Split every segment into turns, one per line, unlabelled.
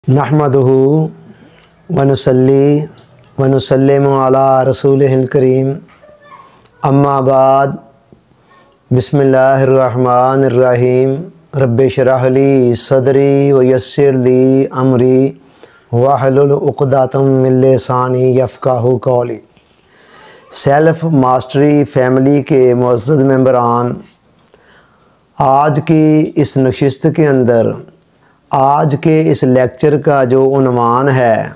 नहमदुहु वनुसल्ली वनुसल्लिमु अला रसूलिहिल करीम अम्मा बाद बिस्मिल्लाहिर्रहमानिर्रहीम रब्बि इश्रह ली सदरी व यस्सिर ली अमरी वहलुल उक़दतम मिन लिसानी यफ़क़हू क़ौली। सेल्फ़ मास्टरी फैमिली के मुअज़्ज़ज़ मेंबरान, आज की इस नशिस्त के अंदर आज के इस लेक्चर का जो उन्वान है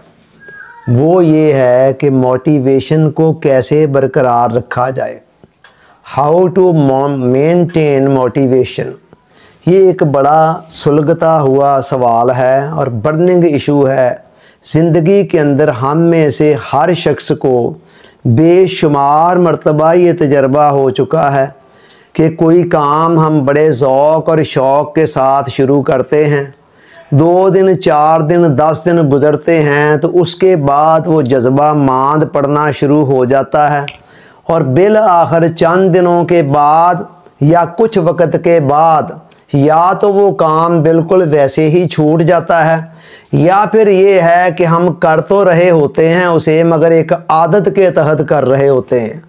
वो ये है कि मोटिवेशन को कैसे बरकरार रखा जाए, हाउ टू मेंटेन मोटिवेशन। ये एक बड़ा सुलगता हुआ सवाल है और बर्निंग इशू है। ज़िंदगी के अंदर हम में से हर शख्स को बेशुमार मरतबा ये तजर्बा हो चुका है कि कोई काम हम बड़े ज़ौक़ और शौक़ के साथ शुरू करते हैं, 2 दिन 4 दिन 10 दिन गुज़रते हैं तो उसके बाद वो जज्बा मांद पड़ना शुरू हो जाता है और बिल आखिर चंद दिनों के बाद या कुछ वक़्त के बाद या तो वो काम बिल्कुल वैसे ही छूट जाता है या फिर ये है कि हम कर तो रहे होते हैं उसे मगर एक आदत के तहत कर रहे होते हैं,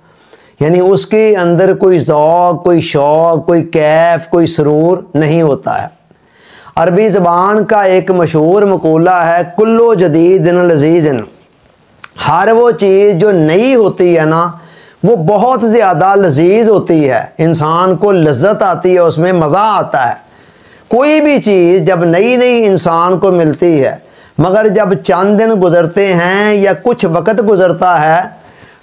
यानी उसके अंदर कोई ज़ौक़, कोई शौक़, कोई कैफ़, कोई सुरूर नहीं होता है। अरबी ज़बान का एक मशहूर मक़ूला है, कुल्लो जदीदिन लज़ीज़िन। हर वो चीज़ जो नई होती है ना वो बहुत ज़्यादा लजीज़ होती है, इंसान को लज्जत आती है, उसमें मज़ा आता है। कोई भी चीज़ जब नई नई इंसान को मिलती है मगर जब चंद दिन गुज़रते हैं या कुछ वक़्त गुज़रता है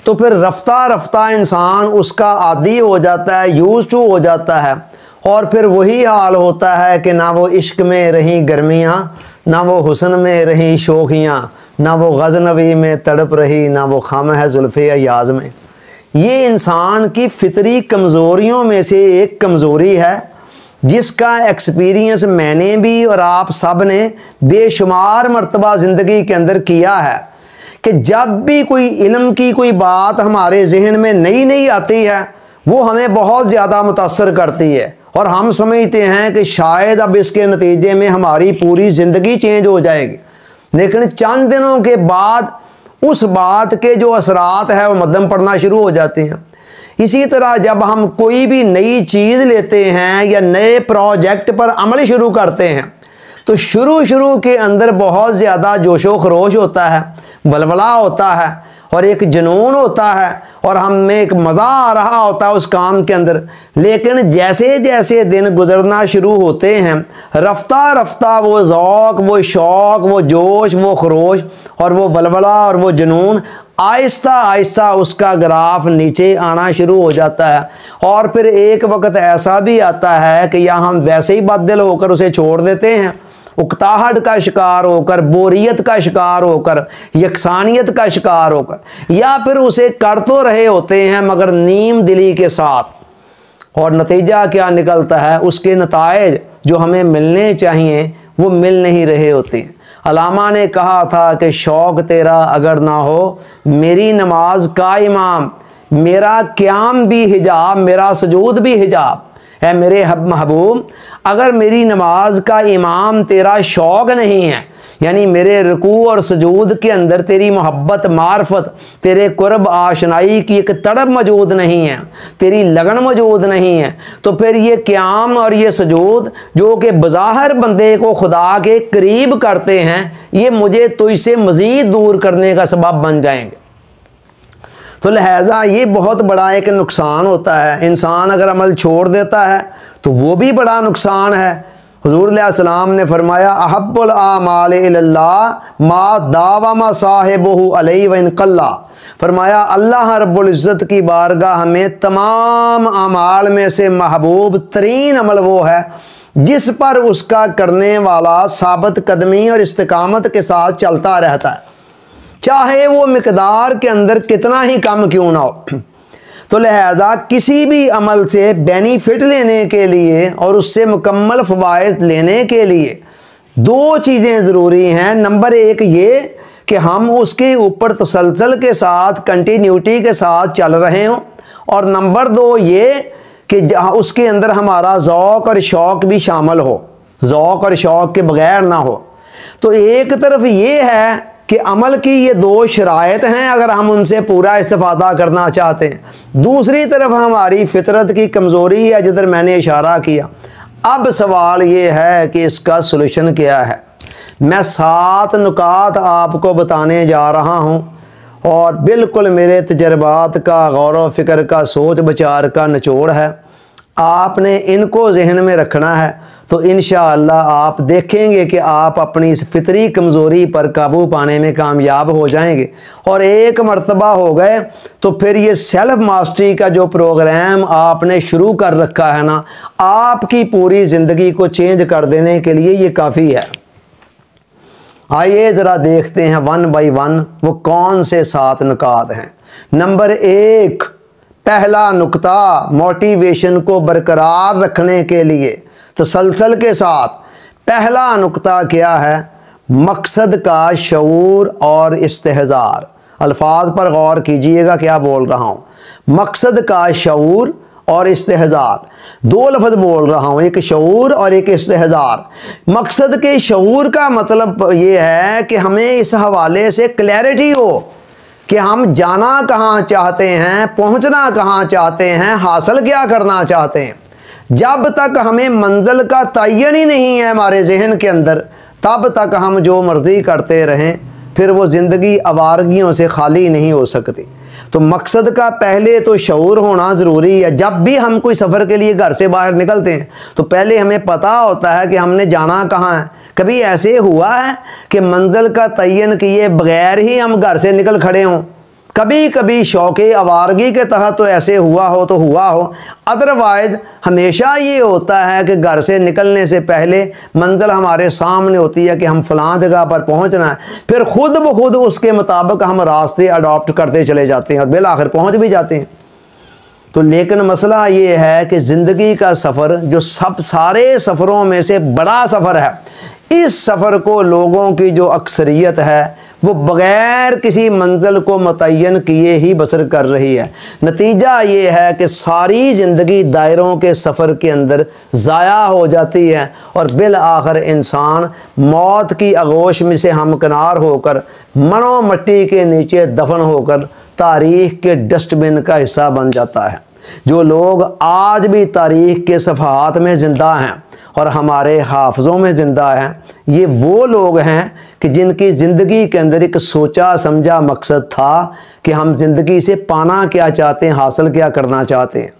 तो फिर रफ्ता रफ्ता इंसान उसका आदी हो जाता है, यूज़ टू हो जाता है और फिर वही हाल होता है कि ना वो इश्क में रही गर्मियाँ, ना वो हुस्न में रही शोखियाँ, ना वो गज़नवी में तड़प रही, ना वो खम है ज़ुल्फ़े अयाज़ में। ये इंसान की फितरी कमज़ोरियों में से एक कमज़ोरी है जिसका एक्सपीरियंस मैंने भी और आप सब ने बेशुमार मरतबा ज़िंदगी के अंदर किया है कि जब भी कोई इल्म की कोई बात हमारे जहन में नई नई आती है वो हमें बहुत ज़्यादा मुतासर करती है और हम समझते हैं कि शायद अब इसके नतीजे में हमारी पूरी ज़िंदगी चेंज हो जाएगी, लेकिन चंद दिनों के बाद उस बात के जो असरात है वो मद्दम पड़ना शुरू हो जाते हैं। इसी तरह जब हम कोई भी नई चीज़ लेते हैं या नए प्रोजेक्ट पर अमल शुरू करते हैं तो शुरू के अंदर बहुत ज़्यादा जोशो खरोश होता है, वलवला होता है और एक जुनून होता है और हमें एक मज़ा आ रहा होता है उस काम के अंदर। लेकिन जैसे जैसे दिन गुज़रना शुरू होते हैं रफ्ता रफ्ता वो ज़ौक़, वो शौक़, वो जोश, वो खरोश और वो वलवला और वो जुनून आहिस्ता आहिस्ता उसका ग्राफ नीचे आना शुरू हो जाता है और फिर एक वक्त ऐसा भी आता है कि या हम वैसे ही बददिल होकर उसे छोड़ देते हैं, उकताहट का शिकार होकर, बोरियत का शिकार होकर, यकसानियत का शिकार होकर, या फिर उसे कर तो रहे होते हैं मगर नीम दिली के साथ। और नतीजा क्या निकलता है, उसके नताइज जो हमें मिलने चाहिए वो मिल नहीं रहे होते हैं। अलामा ने कहा था कि शौक़ तेरा अगर ना हो मेरी नमाज का इमाम, मेरा क़याम भी हिजाब, मेरा सजूद भी हिजाब है। मेरे महबूब, अगर मेरी नमाज का इमाम तेरा शौक़ नहीं है, यानी मेरे रुकू और सजूद के अंदर तेरी मोहब्बत, मार्फत, तेरे कुर्ब आशनाई की एक तड़प मौजूद नहीं है, तेरी लगन मौजूद नहीं है, तो फिर ये क़याम और ये सजूद जो कि बज़ाहिर बंदे को खुदा के करीब करते हैं ये मुझे तो इससे मज़ीद दूर करने का सबब बन जाएंगे। तो लिहाजा ये बहुत बड़ा एक नुकसान होता है। इंसान अगर अमल छोड़ देता है तो वो भी बड़ा नुकसान है। हुज़ूर अलैहिस्सलाम ने फरमाया अहब्बुल आमाल इल्लल्लाह मा दावमा साहिबुहु अलैहि व इन क़ल्ला। फरमाया अल्लाह रब्बुल इज़्ज़त की बारगाह में तमाम अमाल में से महबूब तरीन अमल वो है जिस पर उसका करने वाला साबित कदमी और इस्तिकामत के साथ चलता रहता है, चाहे वो मिकदार के अंदर कितना ही कम क्यों ना हो। तो लिहाजा किसी भी अमल से बेनिफिट लेने के लिए और उससे मुकम्मल फ़वाइद लेने के लिए 2 चीज़ें ज़रूरी हैं। नंबर 1 ये कि हम उसके ऊपर तसलसल के साथ, कंटिन्यूटी के साथ चल रहे हों, और नंबर 2 ये कि उसके अंदर हमारा ज़ौक़ और शौक़ भी शामिल हो, ज़ौक़ और शौक़ के बग़ैर ना हो। तो एक तरफ ये है कि अमल की ये दो शराइत हैं, अगर हम उनसे पूरा इस्तेफादा करना चाहते हैं। दूसरी तरफ हमारी फितरत की कमज़ोरी है, जिधर मैंने इशारा किया। अब सवाल ये है कि इसका सलूशन क्या है। मैं 7 नुकात आपको बताने जा रहा हूँ और बिल्कुल मेरे तजर्बात का, गौर व फिक्र का, सोच विचार का निचोड़ है। आपने इनको जहन में रखना है तो इंशाअल्लाह आप देखेंगे कि आप अपनी इस फितरी कमज़ोरी पर काबू पाने में कामयाब हो जाएंगे। और एक मर्तबा हो गए तो फिर ये सेल्फ मास्टरी का जो प्रोग्राम आपने शुरू कर रखा है ना, आपकी पूरी ज़िंदगी को चेंज कर देने के लिए ये काफ़ी है। आइए ज़रा देखते हैं 1 बाय 1 वो कौन से 7 नुकात हैं। नंबर 1, पहला नुक्ता, मोटिवेशन को बरकरार रखने के लिए तसलसल के साथ पहला नुक्ता क्या है? मकसद का शऊर और इस्तेहज़ार। अल्फाज पर गौर कीजिएगा क्या बोल रहा हूँ। मकसद का शऊर और इस्तेहज़ार, 2 लफ्ज़ बोल रहा हूँ, एक शऊर और एक इस्तेहज़ार। मकसद के शऊर का मतलब ये है कि हमें इस हवाले से क्लैरिटी हो कि हम जाना कहाँ चाहते हैं, पहुँचना कहाँ चाहते हैं, हासिल क्या करना चाहते हैं। जब तक हमें मंजिल का तयन ही नहीं है हमारे जहन के अंदर, तब तक हम जो मर्ज़ी करते रहें, फिर वो ज़िंदगी आवारगियों से खाली नहीं हो सकती। तो मकसद का पहले तो शऊर होना ज़रूरी है। जब भी हम कोई सफ़र के लिए घर से बाहर निकलते हैं तो पहले हमें पता होता है कि हमने जाना कहाँ है। कभी ऐसे हुआ है कि मंजिल का तयन किए बग़ैर ही हम घर से निकल खड़े हों? कभी कभी शौक़े आवारगी के तहत तो ऐसे हुआ हो तो हुआ हो, अदरवाइज़ हमेशा ये होता है कि घर से निकलने से पहले मंजिल हमारे सामने होती है कि हम फ़लाँ जगह पर पहुंचना है। फिर खुद ब खुद उसके मुताबिक हम रास्ते अडॉप्ट करते चले जाते हैं और बिल आखिर पहुँच भी जाते हैं। तो लेकिन मसला ये है कि ज़िंदगी का सफ़र जो सारे सफ़रों में से बड़ा सफ़र है, इस सफ़र को लोगों की जो अक्सरियत है वो बग़ैर किसी मंजिल को मुतय्यन किए ही बसर कर रही है। नतीजा ये है कि सारी ज़िंदगी दायरों के सफ़र के अंदर ज़ाया हो जाती है और बिल आखिर इंसान मौत की आगोश में से हमकिनार होकर मनो मट्टी के नीचे दफन होकर तारीख़ के डस्टबिन का हिस्सा बन जाता है। जो लोग आज भी तारीख़ के सफ़हात में ज़िंदा हैं और हमारे हाफ़ज़ों में ज़िंदा हैं, ये वो लोग हैं कि जिनकी ज़िंदगी के अंदर एक सोचा समझा मकसद था कि हम ज़िंदगी से पाना क्या चाहते हैं, हासिल क्या करना चाहते हैं।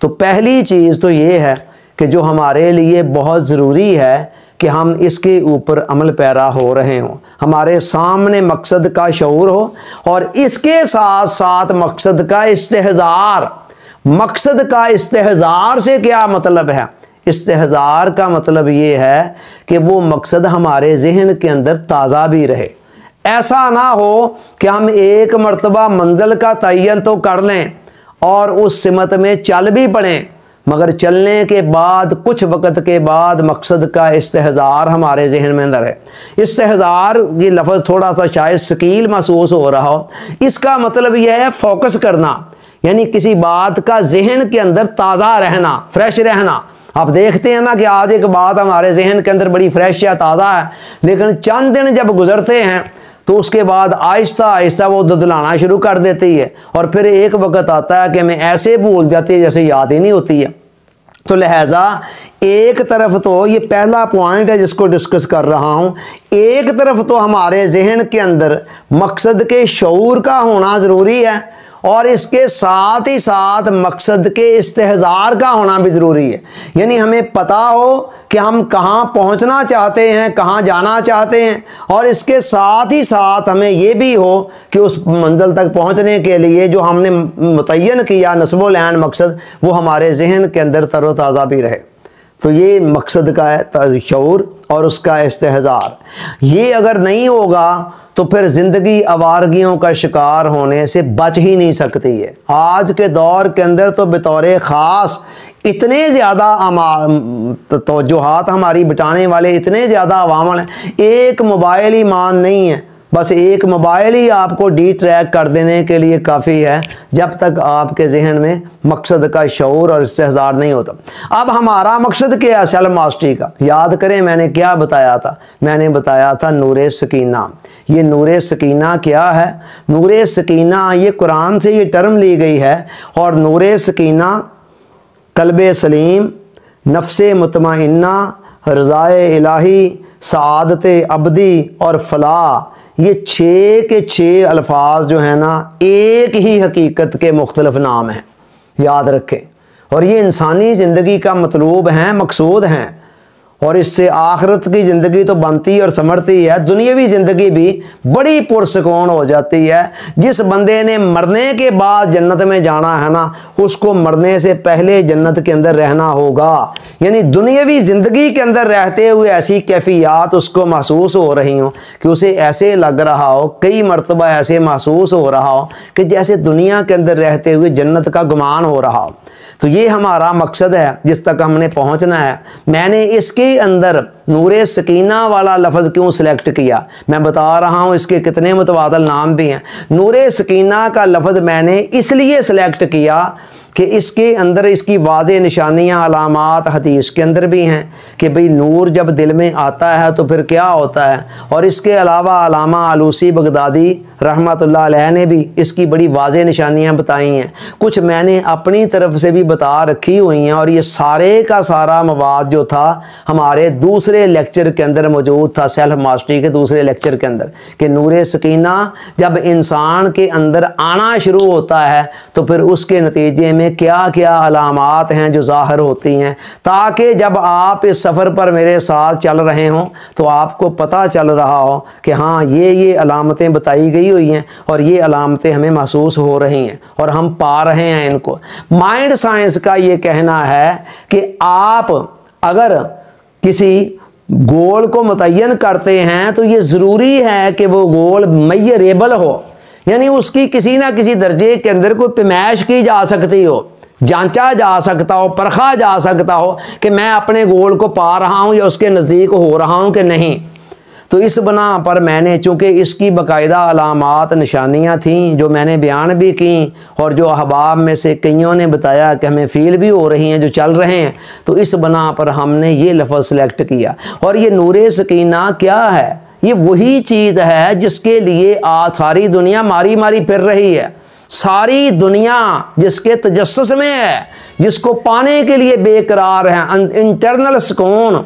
तो पहली चीज़ तो ये है कि जो हमारे लिए बहुत ज़रूरी है कि हम इसके ऊपर अमल पैरा हो रहे हों, हमारे सामने मकसद का शऊर हो और इसके साथ साथ मकसद का इस्तेहज़ार। मकसद का इस्तेहज़ार से क्या मतलब है? इस्तेहज़ार का मतलब ये है कि वो मकसद हमारे जहन के अंदर ताज़ा भी रहे। ऐसा ना हो कि हम एक मर्तबा मंजिल का तयन तो कर लें और उस सिमत में चल भी पड़ें, मगर चलने के बाद कुछ वक़्त के बाद मकसद का इस्तेहज़ार हमारे जहन में अंदर है। इस्तेहज़ार ये लफ्ज़ थोड़ा सा शायद शकील महसूस हो रहा हो। इसका मतलब यह है फोकस करना, यानी किसी बात का जहन के अंदर ताज़ा रहना, फ्रेश रहना। आप देखते हैं ना कि आज एक बात हमारे जहन के अंदर बड़ी फ्रेश या ताज़ा है, लेकिन चंद दिन जब गुजरते हैं तो उसके बाद आहिस्ता आहिस्ता वो दुदलाना शुरू कर देती है और फिर एक वक्त आता है कि हमें ऐसे भूल जाती है जैसे याद ही नहीं होती है। तो लिहाजा एक तरफ तो ये पहला पॉइंट है जिसको डिस्कस कर रहा हूँ, एक तरफ तो हमारे जहन के अंदर मकसद के शऊर का होना ज़रूरी है और इसके साथ ही साथ मकसद के इस्तेहज़ार का होना भी ज़रूरी है। यानी हमें पता हो कि हम कहाँ पहुँचना चाहते हैं, कहाँ जाना चाहते हैं, और इसके साथ ही साथ हमें ये भी हो कि उस मंजिल तक पहुँचने के लिए जो हमने मुतय्यन किया नस्बुल ऐन मकसद, वो हमारे जहन के अंदर तरोताज़ा भी रहे। तो ये मकसद का है शऊर और उसका इस्तेहज़ार। ये अगर नहीं होगा तो फिर ज़िंदगी आवारगियों का शिकार होने से बच ही नहीं सकती है। आज के दौर के अंदर तो बतौर ख़ास इतने ज़्यादा तवज्जुहात हमारी बचाने वाले इतने ज़्यादा अवामल हैं, एक मोबाइल ही मान नहीं है बस एक मोबाइल ही आपको डिट्रैक्ट कर देने के लिए काफ़ी है, जब तक आपके जहन में मकसद का शऊर और इस्तेहज़ार नहीं होता। अब हमारा मकसद क्या है सेल्फ मास्टरी का? याद करें मैंने क्या बताया था? मैंने बताया था नूरे सकीना। ये नूरे सकीना क्या है? नूरे सकीना ये कुरान से ये टर्म ली गई है, और नूरे सकीना कल्बे सलीम, नफ्से मुतमइन्ना, रज़ाए इलाही, सआदत अबदी और फ़लाह, ये 6 के 6 अल्फाज जो है ना एक ही हकीकत के मुख्तलिफ नाम हैं, याद रखें। और ये इंसानी ज़िंदगी का मतलूब हैं, मकसूद हैं, और इससे आखिरत की ज़िंदगी तो बनती और समरती है, दुनियावी ज़िंदगी भी बड़ी पुरसकून हो जाती है। जिस बंदे ने मरने के बाद जन्नत में जाना है ना, उसको मरने से पहले जन्नत के अंदर रहना होगा। यानी दुनियावी ज़िंदगी के अंदर रहते हुए ऐसी कैफियत उसको महसूस हो रही हो कि उसे ऐसे लग रहा हो, कई मरतबा ऐसे महसूस हो रहा हो कि जैसे दुनिया के अंदर रहते हुए जन्नत का गुमान हो रहा हो। तो ये हमारा मकसद है जिस तक हमने पहुंचना है। मैंने इसके अंदर नूरे सकीना वाला लफ्ज़ क्यों सिलेक्ट किया, मैं बता रहा हूँ, इसके कितने मुतबादल नाम भी हैं। नूरे सकीना का लफ्ज़ मैंने इसलिए सिलेक्ट किया कि इसके अंदर इसकी वाज़े निशानियाँ, अलामात हदीस के अंदर भी हैं कि भाई नूर जब दिल में आता है तो फिर क्या होता है। और इसके अलावा अलामा आलूसी बगदादी रहमतुल्लाह अलैह ने भी इसकी बड़ी वाज़े निशानियाँ बताई हैं, कुछ मैंने अपनी तरफ से भी बता रखी हुई हैं। और ये सारे का सारा मवाद जो था हमारे दूसरे लेक्चर के अंदर मौजूद था, सेल्फ मास्टरी के दूसरे लेक्चर के अंदर, कि नूरे सकीना जब इंसान के अंदर आना शुरू होता है तो फिर उसके नतीजे में क्या क्या अलामात हैं जो ज़ाहिर होती हैं, ताकि जब आप इस सफ़र पर मेरे साथ चल रहे हों तो आपको पता चल रहा हो कि हाँ ये अलामतें बताई गई हुई हैं और ये अलामतें हमें महसूस हो रही हैं और हम पा रहे हैं इनको। माइंड साइंस का ये कहना है कि आप अगर किसी गोल को मुतय्यन करते हैं तो ये ज़रूरी है कि वो गोल मेजरेबल हो, यानी उसकी किसी ना किसी दर्जे के अंदर कोई पैमाइश की जा सकती हो, जांचा जा सकता हो, परखा जा सकता हो कि मैं अपने गोल को पा रहा हूँ या उसके नज़दीक हो रहा हूँ कि नहीं। तो इस बना पर मैंने, चूँकि इसकी बाकायदा अलामात निशानियाँ थीं जो मैंने बयान भी की और जो अहबाब में से कईयों ने बताया कि हमें फील भी हो रही हैं, जो चल रहे हैं, तो इस बना पर हमने ये लफ्ज़ सेलेक्ट किया। और ये नूरे सकीना क्या है? ये वही चीज़ है जिसके लिए आज सारी दुनिया मारी मारी फिर रही है। सारी दुनिया जिसके तजस्सुस में है, जिसको पाने के लिए बेकरार है, इंटरनल सुकून,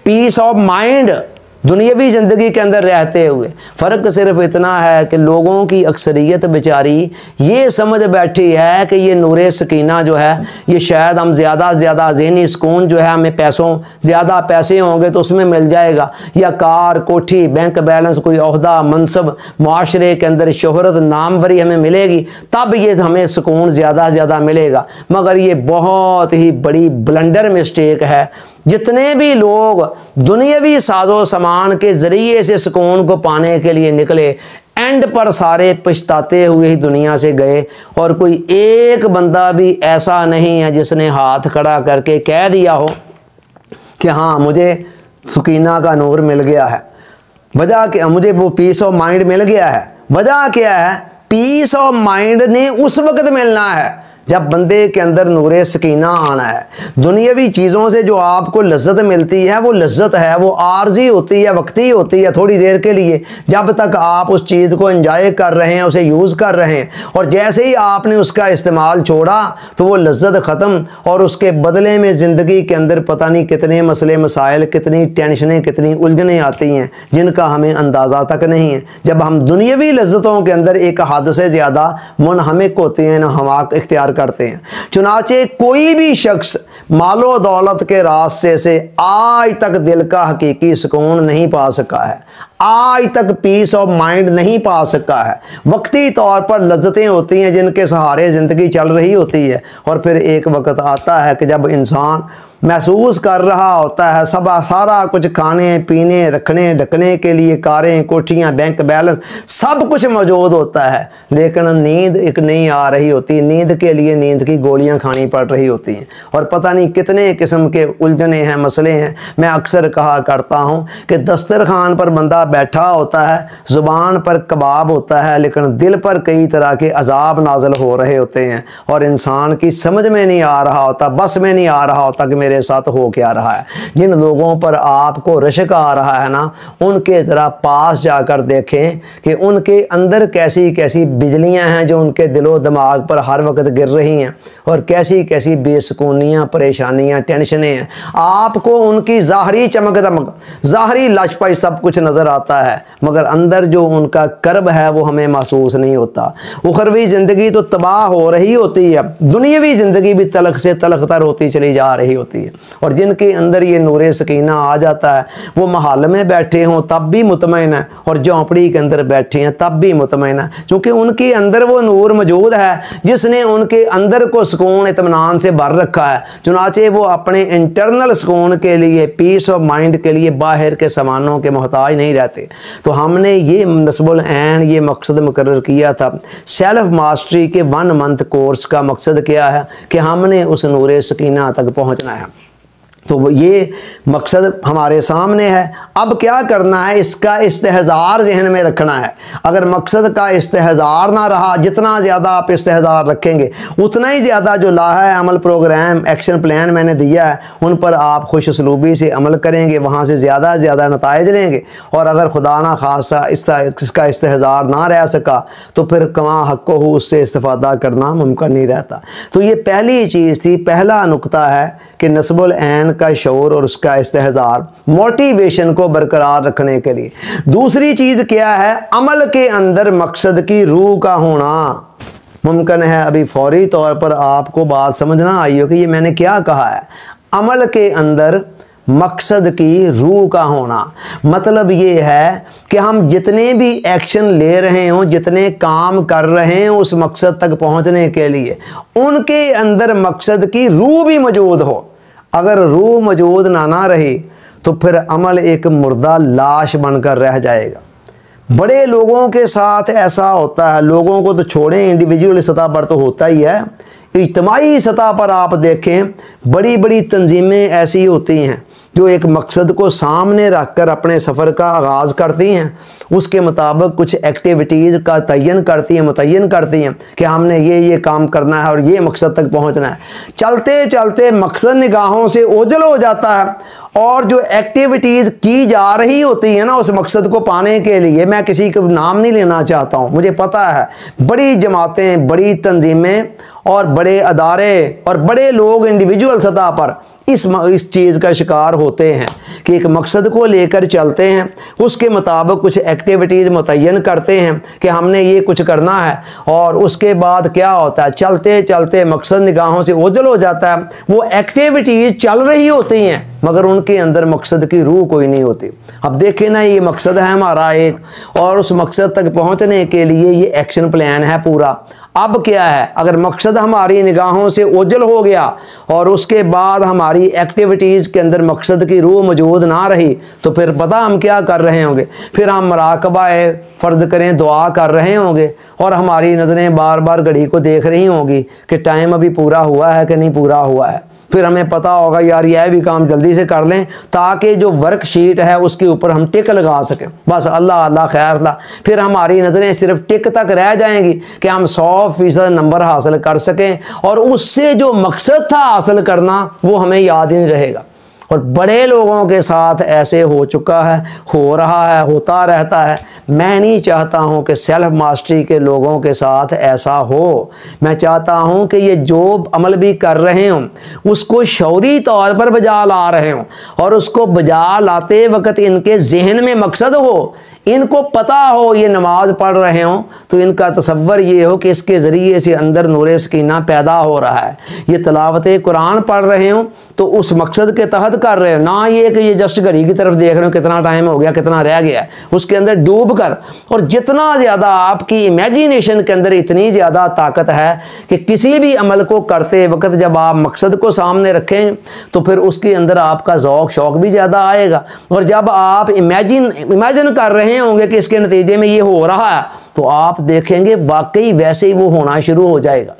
पीस ऑफ माइंड दुनियावी ज़िंदगी के अंदर रहते हुए। फ़र्क सिर्फ इतना है कि लोगों की अक्सरियत बेचारी ये समझ बैठी है कि ये नूरे सकीना जो है ये शायद हम ज़्यादा से ज़्यादा ज़हनी सुकून जो है हमें पैसों, ज़्यादा पैसे होंगे तो उसमें मिल जाएगा, या कार, कोठी, बैंक बैलेंस, कोई ओहदा, मनसब, माशरे के अंदर शोहरत, नामवरी हमें मिलेगी, तब ये हमें सुकून ज़्यादा से ज़्यादा मिलेगा। मगर ये बहुत ही बड़ी ब्लंडर मिस्टेक है। जितने भी लोग दुनियावी साजो सामान के ज़रिए से सुकून को पाने के लिए निकले, एंड पर सारे पछताते हुए ही दुनिया से गए। और कोई एक बंदा भी ऐसा नहीं है जिसने हाथ खड़ा करके कह दिया हो कि हाँ मुझे सकीना का नूर मिल गया है। वजह क्या? मुझे वो पीस ऑफ माइंड मिल गया है। वजह क्या है? पीस ऑफ माइंड ने उस वक्त मिलना है जब बंदे के अंदर नूरे सकीना आना है। दुनियावी चीज़ों से जो आपको लज्जत मिलती है वो लज्जत है, वो आर्जी होती है, वक्ती होती है, थोड़ी देर के लिए, जब तक आप उस चीज़ को एंजॉय कर रहे हैं, उसे यूज़ कर रहे हैं। और जैसे ही आपने उसका इस्तेमाल छोड़ा तो वो लज्जत ख़त्म, और उसके बदले में ज़िंदगी के अंदर पता नहीं कितने मसले मसाइल, कितनी टेंशनें, कितनी उलझनें आती हैं जिनका हमें अंदाज़ा तक नहीं है। जब हम दुनियावी लज्जतों के अंदर एक हद से ज़्यादा मुनहमिक होते हैं ना, हम इख्तियार करते हैं। चुनाचे कोई भी शख्स मालो दौलत के रास्ते से आज तक दिल का हकीकी सुकून नहीं पा सका है, आज तक पीस ऑफ माइंड नहीं पा सका है। वक्ती तौर पर लज्जतें होती हैं जिनके सहारे ज़िंदगी चल रही होती है, और फिर एक वक्त आता है कि जब इंसान महसूस कर रहा होता है, सब सारा कुछ खाने पीने रखने ढकने के लिए कारें कोठियाँ बैंक बैलेंस सब कुछ मौजूद होता है, लेकिन नींद एक नहीं आ रही होती। नींद के लिए नींद की गोलियां खानी पड़ रही होती हैं और पता नहीं कितने किस्म के उलझने हैं मसले हैं। मैं अक्सर कहा करता हूँ कि दस्तरखान पर बंदा बैठा होता है, ज़ुबान पर कबाब होता है, लेकिन दिल पर कई तरह के अजाब नाज़िल हो रहे होते हैं और इंसान की समझ में नहीं आ रहा होता, बस में नहीं आ रहा होता कि मेरे साथ हो क्या रहा है। जिन लोगों पर आपको रशक आ रहा है ना, उनके ज़रा पास जाकर देखें कि उनके अंदर कैसी कैसी बिजलियां हैं जो उनके दिलो दिमाग पर हर वक्त गिर रही हैं और कैसी कैसी बेसुकूनियाँ परेशानियाँ टेंशनें हैं। आपको उनकी ज़ाहरी चमक दमक ज़ाहरी लाजपाई सब कुछ नज़र आता है, मगर अंदर जो उनका कर्ब है वो हमें महसूस नहीं होता। उखरवी ज़िंदगी तो तबाह हो रही होती है, दुनियावी ज़िंदगी भी तलख से तलख तर होती चली जा रही होती है। और जिनके अंदर ये नूरे सकीना आ जाता है वो महल में बैठे हों तब भी मुतमईन है और झोंपड़ी के अंदर बैठे हैं तब भी मुतमईन है, क्योंकि उनके अंदर वो नूर मौजूद है जिसने उनके अंदर को सुकून इत्मीनान से भर रखा है। चुनाचे वो अपने इंटरनल सुकून के लिए, पीस ऑफ माइंड के लिए बाहर के सामानों के मोहताज नहीं रहते। तो हमने ये नस्बुल ऐन ये मकसद मुकर्रर किया था। सेल्फ मास्टरी के 1 मंथ कोर्स का मकसद क्या है कि हमने उस नूरे सकीना तक पहुँचना है। तो ये मकसद हमारे सामने है। अब क्या करना है, इसका इस्तेहज़ार ज़हन में रखना है। अगर मकसद का इस्तेहज़ार ना रहा, जितना ज़्यादा आप इस्तेहज़ार रखेंगे उतना ही ज़्यादा जो लाहा अमल प्रोग्राम एक्शन प्लान मैंने दिया है उन पर आप खुश उसलूबी से अमल करेंगे, वहाँ से ज़्यादा नताइज लेंगे। और अगर खुदा ना खासा इसका इस्तेहज़ार ना रह सका तो फिर कमा हक़्क़ो हो उससे इस्तिफ़ादा करना मुमकिन नहीं रहता। तो ये पहली चीज़ थी, पहला नुक्ता है कि नस्बुल ऐन का शऊर और उसका इस्तेहज़ार मोटिवेशन को बरकरार रखने के लिए। दूसरी चीज़ क्या है, अमल के अंदर मकसद की रूह का होना। मुमकिन है अभी फौरी तौर पर आपको बात समझ ना आई हो कि ये मैंने क्या कहा है। अमल के अंदर मकसद की रूह का होना मतलब ये है कि हम जितने भी एक्शन ले रहे हों, जितने काम कर रहे हैं उस मकसद तक पहुंचने के लिए, उनके अंदर मकसद की रूह भी मौजूद हो। अगर रूह मौजूद ना रही तो फिर अमल एक मुर्दा लाश बनकर रह जाएगा। बड़े लोगों के साथ ऐसा होता है, लोगों को तो छोड़ें, इंडिविजुअल सतह पर तो होता ही है। इज्तिमाई सतह पर आप देखें बड़ी बड़ी तंजीमें ऐसी होती हैं जो एक मकसद को सामने रखकर अपने सफ़र का आगाज़ करती हैं, उसके मुताबिक कुछ एक्टिविटीज़ का मुतय्यन करती हैं कि हमने ये काम करना है और ये मकसद तक पहुंचना है। चलते चलते मकसद निगाहों से ओझल हो जाता है और जो एक्टिविटीज़ की जा रही होती है ना उस मकसद को पाने के लिए, मैं किसी का नाम नहीं लेना चाहता हूँ, मुझे पता है बड़ी जमातें, बड़ी तंजीमें और बड़े अदारे और बड़े लोग इंडिविजुअल सतह पर इस चीज़ का शिकार होते हैं कि एक मकसद को लेकर चलते हैं, उसके मुताबिक कुछ एक्टिविटीज़ मुतय्यन करते हैं कि हमने ये कुछ करना है, और उसके बाद क्या होता है, चलते चलते मकसद निगाहों से ओझल हो जाता है। वो एक्टिविटीज़ चल रही होती हैं मगर उनके अंदर मकसद की रूह कोई नहीं होती। अब देखें ना, ये मकसद है हमारा एक, और उस मकसद तक पहुँचने के लिए ये एक्शन प्लान है पूरा। अब क्या है, अगर मकसद हमारी निगाहों से ओझल हो गया और उसके बाद हमारी एक्टिविटीज़ के अंदर मकसद की रूह मौजूद ना रही तो फिर पता हम क्या कर रहे होंगे, फिर हम मुराकबा फ़र्ज़ करें दुआ कर रहे होंगे और हमारी नज़रें बार बार घड़ी को देख रही होंगी कि टाइम अभी पूरा हुआ है कि नहीं पूरा हुआ है। फिर हमें पता होगा यार यह भी काम जल्दी से कर लें ताकि जो वर्कशीट है उसके ऊपर हम टिक लगा सकें। बस अल्लाह अल्लाह खैर ला, फिर हमारी नज़रें सिर्फ टिक तक रह जाएंगी कि हम 100% नंबर हासिल कर सकें और उससे जो मकसद था हासिल करना वो हमें याद ही नहीं रहेगा। और बड़े लोगों के साथ ऐसे हो चुका है, हो रहा है, होता रहता है। मैं नहीं चाहता हूं कि सेल्फ मास्टरी के लोगों के साथ ऐसा हो। मैं चाहता हूं कि ये जो अमल भी कर रहे हों उसको शौरी तौर पर बजा ला रहे हों और उसको बजा लाते वक्त इनके जहन में मकसद हो, इनको पता हो ये नमाज पढ़ रहे हो तो इनका तसव्वुर ये हो कि इसके ज़रिए से अंदर नूर सकीना पैदा हो रहा है। ये तिलावत कुरान पढ़ रहे हो तो उस मकसद के तहत कर रहे हो, ना ये कि ये जस्ट घड़ी की तरफ देख रहे हो कितना टाइम हो गया कितना रह गया, उसके अंदर डूब कर। और जितना ज़्यादा आपकी इमेजिनेशन के अंदर इतनी ज़्यादा ताकत है कि किसी भी अमल को करते वक्त जब आप मकसद को सामने रखें तो फिर उसके अंदर आपका ज़ौक़ शौक़ भी ज़्यादा आएगा। और जब आप इमेजिन कर रहे होंगे कि इसके नतीजे में ये हो रहा है तो आप देखेंगे वाकई वैसे ही वो होना शुरू हो जाएगा।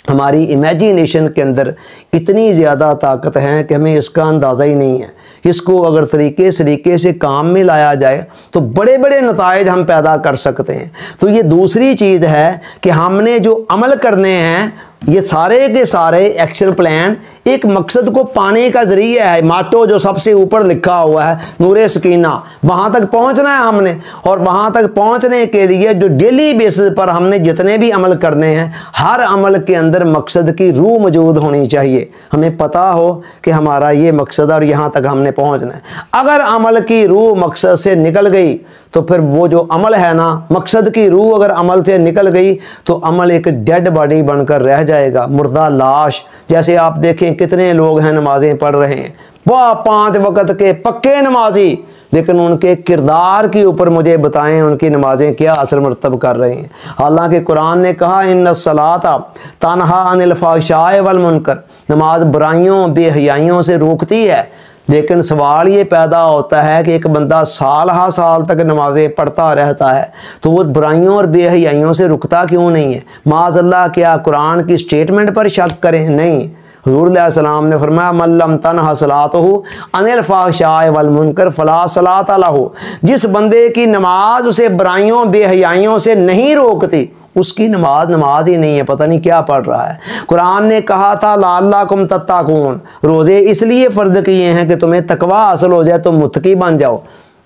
हमारी इमेजिनेशन के अंदर इतनी ज़्यादा ताकत है कि हमें इसका अंदाज़ा ही नहीं है। इसको अगर तरीके से काम में लाया जाए तो बड़े बड़े नताइज हम पैदा कर सकते हैं। तो ये दूसरी चीज़ है कि हमने जो अमल करने हैं ये सारे के सारे एक्शन प्लान एक मकसद को पाने का ज़रिया है। माटो जो सबसे ऊपर लिखा हुआ है नूर सकीना, वहाँ तक पहुँचना है हमने। और वहाँ तक पहुँचने के लिए जो डेली बेसिस पर हमने जितने भी अमल करने हैं हर अमल के अंदर मकसद की रूह मौजूद होनी चाहिए। हमें पता हो कि हमारा ये मकसद और यहाँ तक हमने पहुँचना है। अगर अमल की रूह मकसद से निकल गई तो फिर वो जो अमल है ना, मकसद की रूह अगर अमल से निकल गई तो अमल एक डेड बॉडी बनकर रह जाएगा, मुर्दा लाश। जैसे आप देखें कितने लोग हैं नमाजें पढ़ रहे हैं, वह 5 वक्त के पक्के नमाजी, लेकिन उनके किरदार के ऊपर मुझे बताएं उनकी नमाजें क्या असर मरतब कर रही हैं। हालांकि कुरान ने कहा इन्नस्सलाता तन्हा अनिल फ़ाहिशाए वल मुनकर, नमाज बुराइयों बेहयाइयों से रोकती है। लेकिन सवाल ये पैदा होता है कि एक बंदा साल हा साल तक नमाज़ें पढ़ता रहता है तो वो बुराइयों और बेहयाइयों से रुकता क्यों नहीं है? माज़अल्लाह क्या कुरान की स्टेटमेंट पर शक करें? नहीं। हुज़ूर अलैहि सलाम ने फरमाया मल्लम तन्हा सलातहु अनिल फ़ाहिशाए वल मुनकर फ़ला सलात लहु, जिस बंदे की नमाज उसे बुराइयों बेहयाइयों से नहीं रोकती उसकी नमाज ही नहीं है, पता नहीं क्या पढ़ रहा है। कुरान ने कहा था लअल्लकुम तत्तकून, रोज़े इसलिए फ़र्ज किए हैं कि तुम्हें तकवा हासिल हो जाए, तुम मुत्तकी बन जाओ।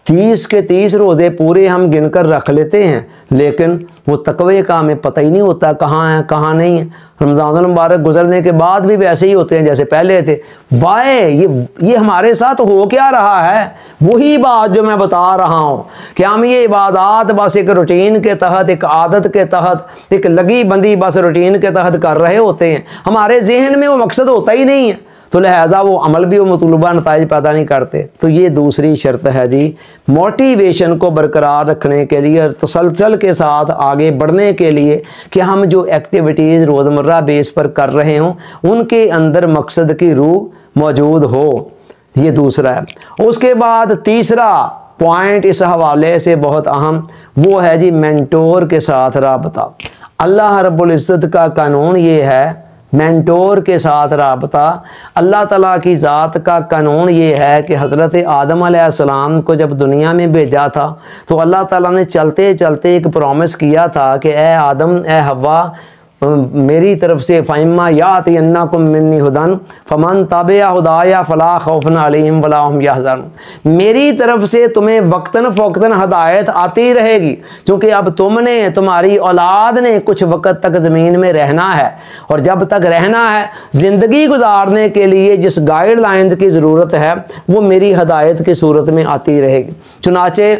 30 के 30 रोज़े पूरे हम गिनकर रख लेते हैं लेकिन वो तकवे का हमें पता ही नहीं होता कहाँ है कहाँ नहीं है। रमज़ान मुबारक गुजरने के बाद भी वैसे ही होते हैं जैसे पहले थे। वाए ये हमारे साथ हो क्या रहा है? वही बात जो मैं बता रहा हूँ कि हम ये इबादत बस एक रूटीन के तहत, एक आदत के तहत, एक लगी बंदी बस रूटीन के तहत कर रहे होते हैं। हमारे जहन में वो मकसद होता ही नहीं है तो लिहाजा वो अमल भी वो मतलूबा नताइज पैदा नहीं करते। तो ये दूसरी शर्त है जी, मोटिवेशन को बरकरार रखने के लिए और तसलसल के साथ आगे बढ़ने के लिए कि हम जो एक्टिविटीज़ रोज़मर्रा बेस पर कर रहे हों उनके अंदर मकसद की रूह मौजूद हो। ये दूसरा है। उसके बाद तीसरा पॉइंट इस हवाले से बहुत अहम वो है जी मेंटोर के साथ राबता। अल्लाह रब्बुल इज़्ज़त का कानून ये है मेंटोर के साथ राबता। अल्लाह ताला की ज़ात का कानून ये है कि हज़रत आदम अलैहिस्सलाम को जब दुनिया में भेजा था तो अल्लाह ताला ने चलते चलते एक प्रॉमिस किया था कि ए आदम ए हव्वा मेरी तरफ से फ़इम्मा यातियन्नकुम मिन्नी हुदन फमन तबिअ हुदाया फ़ला खौफ़ुन अलैहिम वला हुम यहज़नून। मेरी तरफ से तुम्हें वक्तन फ़ौक़तन हदायत आती रहेगी क्योंकि अब तुमने, तुम्हारी औलाद ने कुछ वक़्त तक ज़मीन में रहना है और जब तक रहना है ज़िंदगी गुजारने के लिए जिस गाइडलाइंस की ज़रूरत है वो मेरी हदायत की सूरत में आती रहेगी। चुनाचे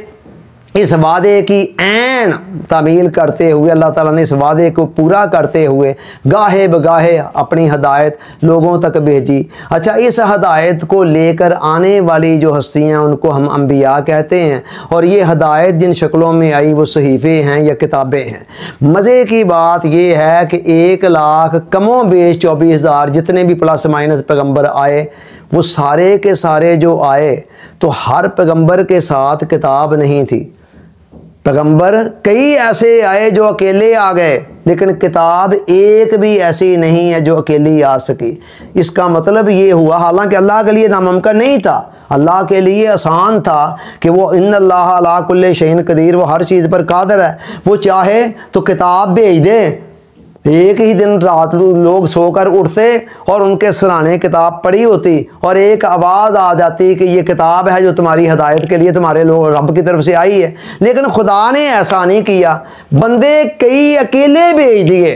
इस वादे की ऐन तामील करते हुए अल्लाह ताला ने इस वादे को पूरा करते हुए गाहे बगाहे अपनी हदायत लोगों तक भेजी। अच्छा, इस हदायत को लेकर आने वाली जो हस्तियाँ उनको हम अंबिया कहते हैं और ये हदायत जिन शक्लों में आई वो सहीफ़े हैं या किताबें हैं। मज़े की बात ये है कि 1 लाख कमों बेश 24,000 जितने भी प्लस माइनस पैगम्बर आए वो सारे के सारे जो आए तो हर पैगम्बर के साथ किताब नहीं थी। पैगम्बर कई ऐसे आए जो अकेले आ गए लेकिन किताब एक भी ऐसी नहीं है जो अकेली आ सकी। इसका मतलब ये हुआ, हालांकि अल्लाह के लिए नामुमकिन नहीं था, अल्लाह के लिए आसान था कि वो इन्नल्लाह अला कुल्लि शैइन कदीर, वो हर चीज़ पर कादिर है। वो चाहे तो किताब भेज दे, एक ही दिन रात लोग सोकर उठते और उनके सराहने किताब पढ़ी होती और एक आवाज़ आ जाती कि ये किताब है जो तुम्हारी हदायत के लिए तुम्हारे लोग रब की तरफ से आई है। लेकिन खुदा ने ऐसा नहीं किया, बंदे कई अकेले भेज दिए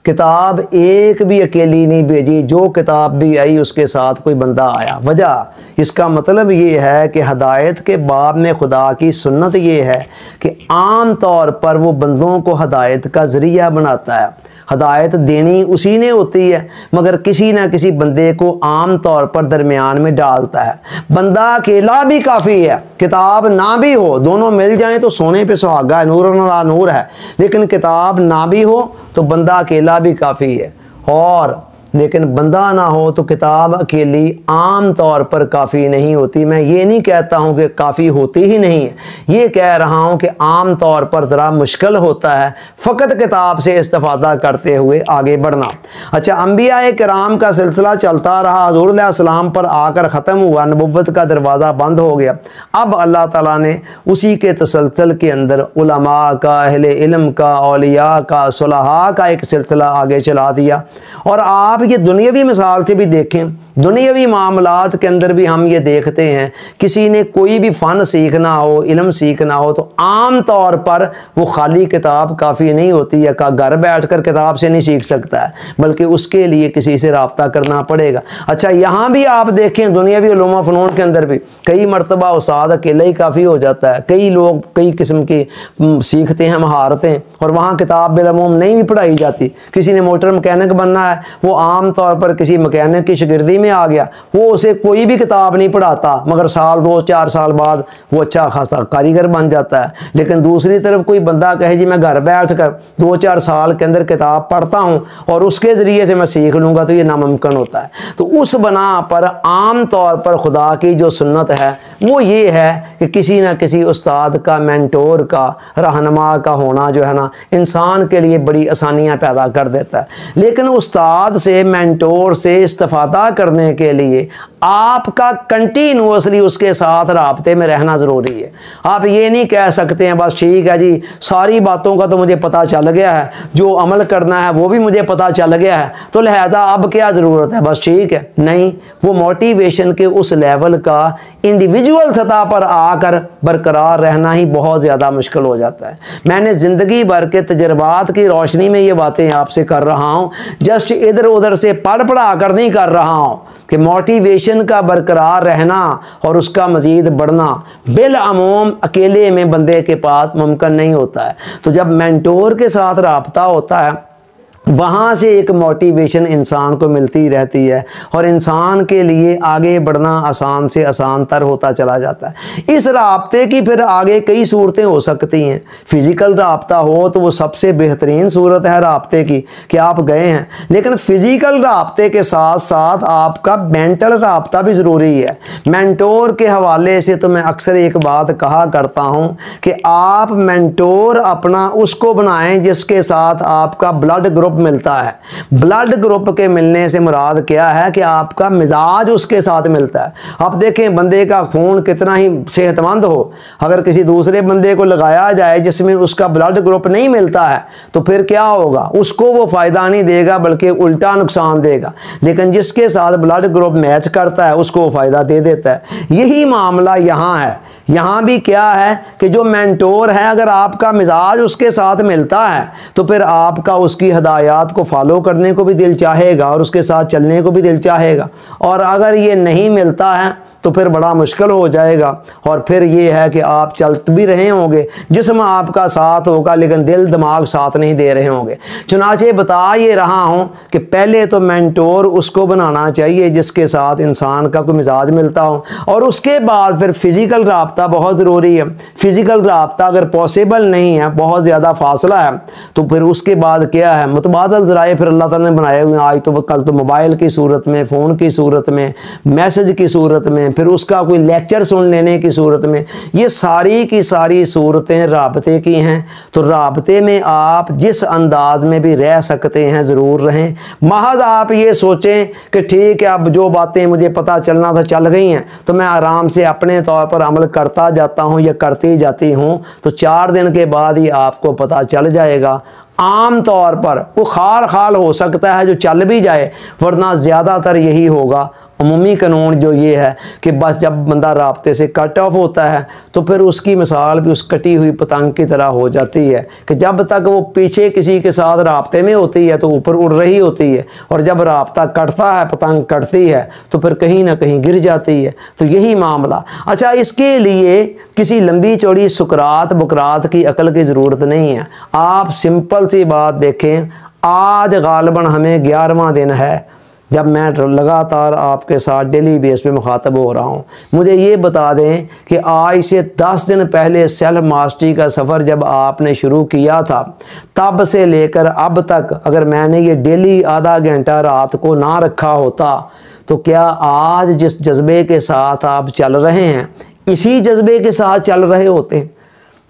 किताब एक भी अकेली नहीं भेजी, जो किताब भी आई उसके साथ कोई बंदा आया। वजह इसका मतलब ये है कि हदायत के बाब में खुदा की सुन्नत ये है कि आम तौर पर वो बंदों को हदायत का ज़रिया बनाता है। हदायत देनी उसी ने होती है, मगर किसी ना किसी बंदे को आम तौर पर दरमियान में डालता है। बंदा अकेला भी काफ़ी है, किताब ना भी हो, दोनों मिल जाएं तो सोने पे सुहागा है, नूर अला नूर है। लेकिन किताब ना भी हो तो बंदा अकेला भी काफ़ी है, और लेकिन बंदा ना हो तो किताब अकेली आम तौर पर काफ़ी नहीं होती। मैं ये नहीं कहता हूँ कि काफ़ी होती ही नहीं है, ये कह रहा हूँ कि आम तौर पर ज़रा मुश्किल होता है फ़कत किताब से इस्तिफ़ादा करते हुए आगे बढ़ना। अच्छा, अंबिया किराम का सिलसिला चलता रहा, हुज़ूर अलैहिस्सलाम पर आकर ख़त्म हुआ, नबुव्वत का दरवाज़ा बंद हो गया। अब अल्लाह ताला ने उसी के तसलसल के अंदर उलमा का, अहले इल्म का, औलिया का, सुलहा का एक सिलसिला आगे चला दिया। और आप ये दुनियावी मिसाल से भी देखें, दुनियावी मामलात के अंदर भी हम ये देखते हैं, किसी ने कोई भी फ़न सीखना हो, इल्म सीखना हो, तो आम तौर पर वो खाली किताब काफ़ी नहीं होती है। का घर बैठ कर किताब से नहीं सीख सकता है, बल्कि उसके लिए किसी से रब्ता करना पड़ेगा। अच्छा, यहाँ भी आप देखें दुनियावी उलूम फ़नून के अंदर भी कई मरतबा उस्ताद अकेले ही काफ़ी हो जाता है। कई लोग कई किस्म की सीखते हैं महारतें, और वहाँ किताब बिलअमूम नहीं भी पढ़ाई जाती। किसी ने मोटर मैकेनिक बनना है, वो आम तौर पर किसी मैकेनिक की शागिर्दी में आ गया, वो उसे कोई भी किताब नहीं पढ़ाता, मगर साल 2-4 साल बाद वो अच्छा खासा कारीगर बन जाता है। लेकिन दूसरी तरफ कोई बंदा कहे जी मैं घर बैठ कर 2-4 साल के अंदर किताब पढ़ता हूँ और उसके ज़रिए से मैं सीख लूँगा, तो ये नामुमकिन होता है। तो उस बना पर आम तौर पर खुदा की जो सुन्नत है वो ये है कि किसी न किसी उस्ताद का, मेंटोर का, रहनुमा का होना जो है ना, इंसान के लिए बड़ी आसानियाँ पैदा कर देता है। लेकिन उस्ताद से, मेंटोर से इस्तिफ़ादा करने के लिए आपका कंटिन्यूसली उसके साथ राब्ते में रहना ज़रूरी है। आप ये नहीं कह सकते हैं बस ठीक है जी, सारी बातों का तो मुझे पता चल गया है, जो अमल करना है वो भी मुझे पता चल गया है, तो लिहाजा अब क्या ज़रूरत है, बस ठीक है। नहीं, वो मोटिवेशन के उस लेवल का इंडिविजुअल सतह पर आकर बरकरार रहना ही बहुत ज़्यादा मुश्किल हो जाता है। मैंने ज़िंदगी भर के तजर्बात की रोशनी में ये बातें आपसे कर रहा हूँ, जस्ट इधर उधर से पढ़ा कर नहीं कर रहा हूँ कि मोटिवेशन का बरकरार रहना और उसका मज़ीद बढ़ना बिलअमूम अकेले में बंदे के पास मुमकिन नहीं होता है। तो जब मेंटोर के साथ राब्ता होता है, वहाँ से एक मोटिवेशन इंसान को मिलती रहती है, और इंसान के लिए आगे बढ़ना आसान से आसान तर होता चला जाता है। इस राब्ते की फिर आगे कई सूरतें हो सकती हैं। फ़िज़िकल राब्ता हो तो वो सबसे बेहतरीन सूरत है राब्ते की कि आप गए हैं, लेकिन फ़िज़िकल राब्ते के साथ साथ आपका मेंटल राब्ता भी ज़रूरी है। मेंटोर के हवाले से तो मैं अक्सर एक बात कहा करता हूँ कि आप मेंटोर अपना उसको बनाएं जिसके साथ आपका ब्लड ग्रुप मिलता है। ब्लड ग्रुप के मिलने से मुराद क्या है कि आपका मिजाज उसके साथ मिलता है। आप देखें बंदे का खून कितना ही सेहतमंद हो, अगर किसी दूसरे बंदे को लगाया जाए जिसमें उसका ब्लड ग्रुप नहीं मिलता है तो फिर क्या होगा, उसको वो फ़ायदा नहीं देगा बल्कि उल्टा नुकसान देगा। लेकिन जिसके साथ ब्लड ग्रुप मैच करता है उसको वो फ़ायदा दे देता है। यही मामला यहाँ है। यहाँ भी क्या है कि जो मेंटोर है, अगर आपका मिजाज उसके साथ मिलता है तो फिर आपका उसकी हदायत को फॉलो करने को भी दिल चाहेगा और उसके साथ चलने को भी दिल चाहेगा। और अगर ये नहीं मिलता है तो फिर बड़ा मुश्किल हो जाएगा, और फिर ये है कि आप चल भी रहे होंगे, जिस्म आपका साथ होगा लेकिन दिल दिमाग साथ नहीं दे रहे होंगे। चुनाचे बता ये रहा हूँ कि पहले तो मेंटोर उसको बनाना चाहिए जिसके साथ इंसान का कोई मिजाज मिलता हो, और उसके बाद फिर फ़िज़िकल राब्ता बहुत ज़रूरी है। फ़िज़िकल राब्ता अगर पॉसिबल नहीं है, बहुत ज़्यादा फासला है, तो फिर उसके बाद क्या है, मुतबादल ज़राए फिर अल्लाह ताला ने बनाए हुए हैं। आज तो कल तो मोबाइल की सूरत में, फ़ोन की सूरत में, मैसेज की सूरत में, फिर उसका कोई लेक्चर सुन लेने की सूरत में, ये सारी की सारी सूरतें राब्ते की हैं। तो राब्ते में आप जिस अंदाज में भी रह सकते हैं ज़रूर रहें। महज आप ये सोचें कि ठीक है अब जो बातें मुझे पता चलना था चल गई हैं तो मैं आराम से अपने तौर पर अमल करता जाता हूँ या करती जाती हूँ, तो 4 दिन के बाद ही आपको पता चल जाएगा। आम तौर पर वो खाल खाल हो सकता है जो चल भी जाए, वरना ज़्यादातर यही होगा अमूमी कानून जो ये है कि बस जब बंदा राब्ते से कट ऑफ होता है तो फिर उसकी मिसाल भी उस कटी हुई पतंग की तरह हो जाती है कि जब तक वो पीछे किसी के साथ राब्ते में होती है तो ऊपर उड़ रही होती है, और जब राब्ता कटता है, पतंग कटती है, तो फिर कहीं ना कहीं गिर जाती है। तो यही मामला। अच्छा, इसके लिए किसी लंबी चौड़ी सुकरात बुकरात की अकल की ज़रूरत नहीं है। आप सिंपल सी बात देखें, आज गालिबन हमें 11वां दिन है जब मैं लगातार आपके साथ डेली बेस पे मुखातब हो रहा हूँ। मुझे ये बता दें कि आज से 10 दिन पहले सेल्फ मास्टरी का सफ़र जब आपने शुरू किया था, तब से लेकर अब तक अगर मैंने ये डेली आधा घंटा रात को ना रखा होता तो क्या आज जिस जज्बे के साथ आप चल रहे हैं, इसी जज्बे के साथ चल रहे होते?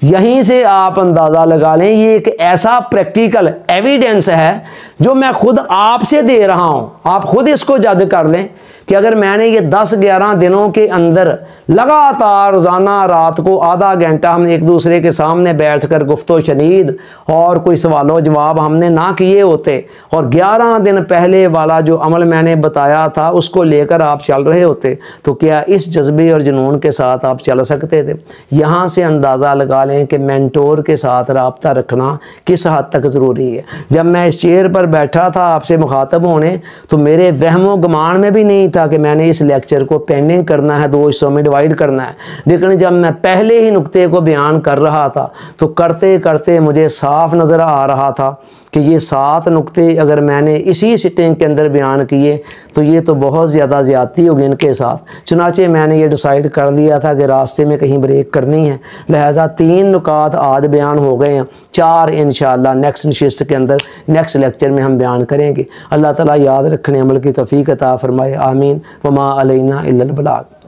यहीं से आप अंदाज़ा लगा लें, ये एक ऐसा प्रैक्टिकल एविडेंस है जो मैं खुद आपसे दे रहा हूं। आप खुद इसको जज कर लें कि अगर मैंने ये 10-11 दिनों के अंदर लगातार रोज़ाना रात को आधा घंटा हम एक दूसरे के सामने बैठकर गुफ्तो शनीद और कोई सवालों जवाब हमने ना किए होते, और 11 दिन पहले वाला जो अमल मैंने बताया था उसको लेकर आप चल रहे होते, तो क्या इस जज्बे और जुनून के साथ आप चल सकते थे? यहाँ से अंदाज़ा लगा लें कि मेंटोर के साथ रब्ता रखना किस हद तक ज़रूरी है। जब मैं इस चेयर पर बैठा था आपसे मुखातब होने, तो मेरे वहमो गुमान में भी नहीं था कि मैंने इस लेक्चर को पेंडिंग करना है, 2 हिस्सों में डिवाइड करना है। लेकिन जब मैं पहले ही नुक्ते को बयान कर रहा था तो करते करते मुझे साफ नज़र आ रहा था कि ये 7 नुक्ते अगर मैंने इसी सिटिंग के अंदर बयान किए तो ये तो बहुत ज़्यादा ज़्यादती होगी इनके साथ। चुनाचे मैंने ये डिसाइड कर लिया था कि रास्ते में कहीं ब्रेक करनी है, लिहाजा 3 नुकात आज बयान हो गए हैं, 4 इंशाअल्लाह नेक्स्ट नशिस्त के अंदर नेक्स्ट लेक्चर में हम बयान करेंगे। अल्लाह ताला याद रखने अमल की तौफीक अता फरमाए। आमीन। वमा अलैना इल्लल बलाग।